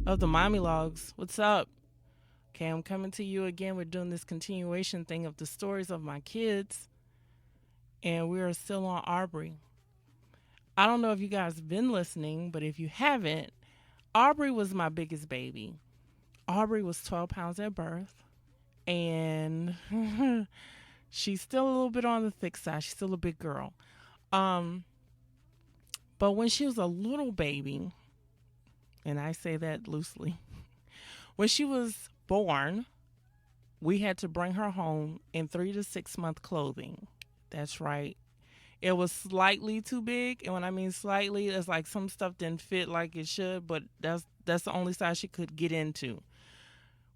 of the Mommy Logs. What's up? Okay, I'm coming to you again. We're doing this continuation thing of the stories of my kids, and we are still on Aubrey. I don't know if you guys have been listening, but if you haven't, Aubrey was my biggest baby. Aubrey was 12 pounds at birth, and she's still a little bit on the thick side. She's still a big girl. Um, but when she was a little baby, and I say that loosely, when she was born, we had to bring her home in 3 to 6 month clothing. That's right. It was slightly too big, and when I mean slightly, it's like some stuff didn't fit like it should, but that's the only size she could get into.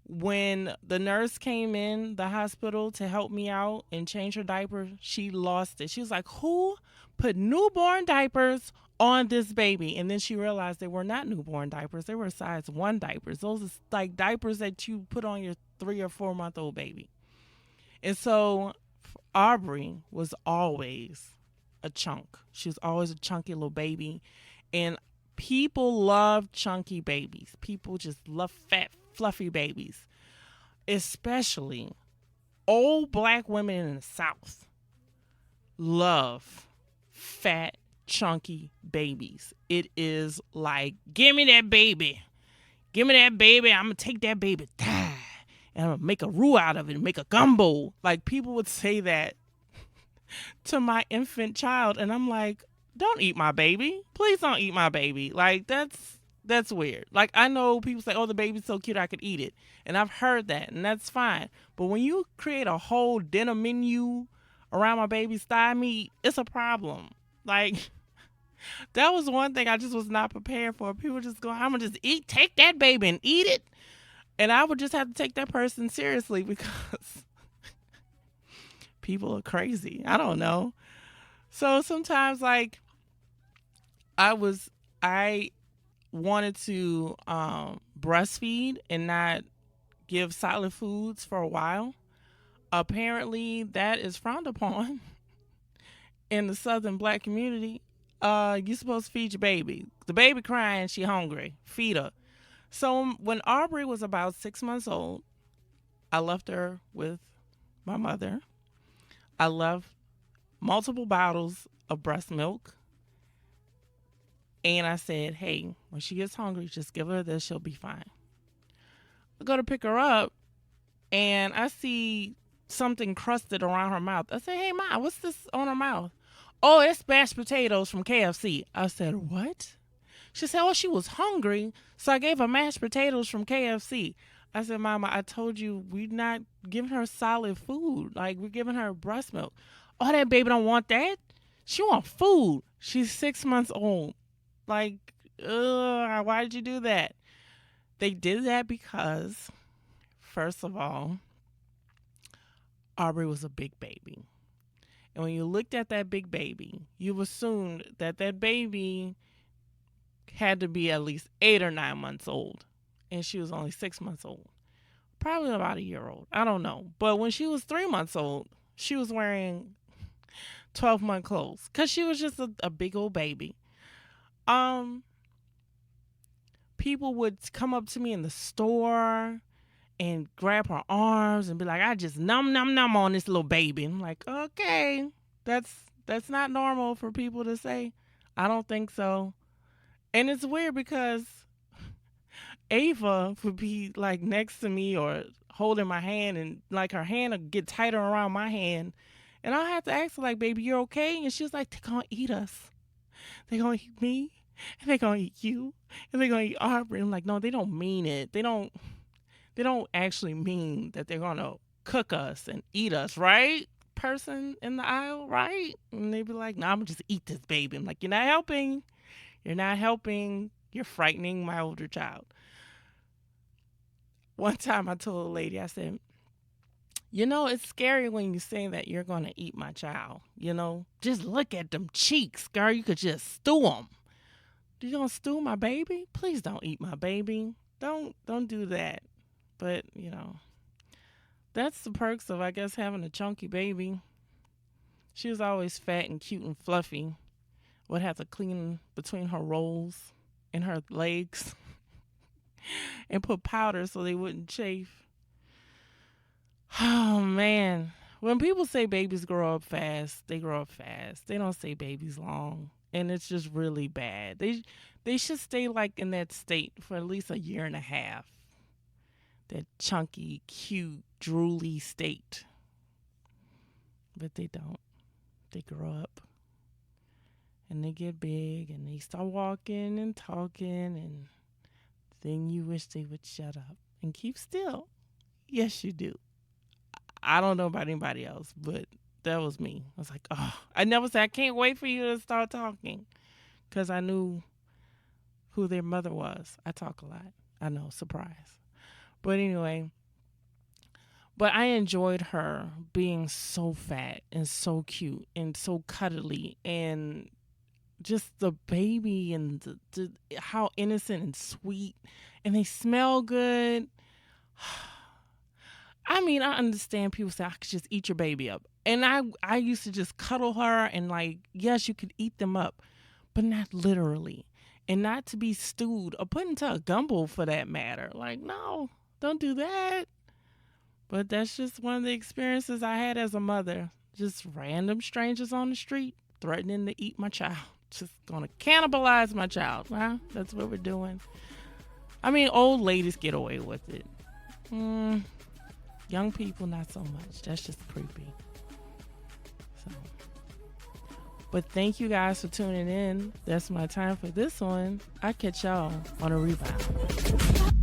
When the nurse came in the hospital to help me out and change her diaper, she lost it. She was like, "Who put newborn diapers on this baby?" And then she realized they were not newborn diapers. They were size 1 diapers. Those are like diapers that you put on your 3 or 4 month old baby. And so Aubrey was always a chunk. She was always a chunky little baby. And people love chunky babies. People just love fat, fluffy babies, especially old black women in the South love fat, chunky babies. It is like, give me that baby. Give me that baby. I'm going to take that baby. And I'm going to make a roux out of it and make a gumbo. Like, people would say that to my infant child. And I'm like, don't eat my baby. Please don't eat my baby. Like, that's weird. Like, I know people say, oh, the baby's so cute, I could eat it. And I've heard that, and that's fine. But when you create a whole dinner menu around my baby's thigh meat, it's a problem. Like, that was one thing I just was not prepared for. People just go, I'm going to just take that baby and eat it. And I would just have to take that person seriously because people are crazy. I don't know. So sometimes, like, I wanted to breastfeed and not give solid foods for a while. Apparently, that is frowned upon in the Southern Black community. You're supposed to feed your baby. The baby crying, she hungry. Feed her. So when Aubrey was about 6 months old, I left her with my mother. I left multiple bottles of breast milk. And I said, hey, when she gets hungry, just give her this. She'll be fine. I go to pick her up, and I see something crusted around her mouth. I say, hey, Ma, what's this on her mouth? Oh, it's mashed potatoes from KFC. I said, what? She said, oh, she was hungry, so I gave her mashed potatoes from KFC. I said, Mama, I told you we're not giving her solid food. Like, we're giving her breast milk. Oh, that baby don't want that. She want food. She's 6 months old. Like, why did you do that? They did that because, first of all, Aubrey was a big baby. And when you looked at that big baby, you assumed that that baby had to be at least 8 or 9 months old. And she was only 6 months old. Probably about a year old. I don't know. But when she was 3 months old, she was wearing 12-month clothes because she was just a big old baby. Um, People would come up to me in the store and grab her arms and be like, I just num num num on this little baby. I'm like, okay, that's not normal for people to say. I don't think so. And it's weird because Ava would be like next to me or holding my hand, and like her hand would get tighter around my hand. And I have to ask her, like, baby, you're okay? And she's like, they're going to eat us. They're going to eat me, and they're going to eat you, and they're going to eat Aubrey. I'm like, no, they don't mean it. They don't actually mean that they're going to cook us and eat us, right? Person in the aisle, right? And they'd be like, no, I'm going to just eat this baby. I'm like, you're not helping. You're not helping. You're frightening my older child. One time I told a lady, I said, it's scary when you say that you're going to eat my child. Just look at them cheeks, girl. You could just stew them. You going to stew my baby? Please don't eat my baby. Don't do that. But, that's the perks of, I guess, having a chunky baby. She was always fat and cute and fluffy. Would have to clean between her rolls and her legs. and put powder so they wouldn't chafe. Oh man. When people say babies grow up fast, they grow up fast. They don't say babies long. And it's just really bad. They should stay like in that state for at least a year and a half. That chunky, cute, drooly state. But they don't. They grow up. And they get big and they start walking and talking, and then you wish they would shut up and keep still. Yes, you do. I don't know about anybody else, but that was me. I was like, oh, I never said, I can't wait for you to start talking, because I knew who their mother was. I talk a lot. I know, surprise. But anyway, but I enjoyed her being so fat and so cute and so cuddly, and just the baby, and how innocent and sweet, and they smell good. I mean, I understand people say I could just eat your baby up. And I used to just cuddle her and like, yes, you could eat them up, but not literally. And not to be stewed or put into a gumbo for that matter. Like, no, don't do that. But that's just one of the experiences I had as a mother. Just random strangers on the street threatening to eat my child. Just gonna cannibalize my child. Huh? That's what we're doing. I mean, old ladies get away with it. Young people, not so much. That's just creepy. So, but thank you guys for tuning in. That's my time for this one. I'll catch y'all on a rebound.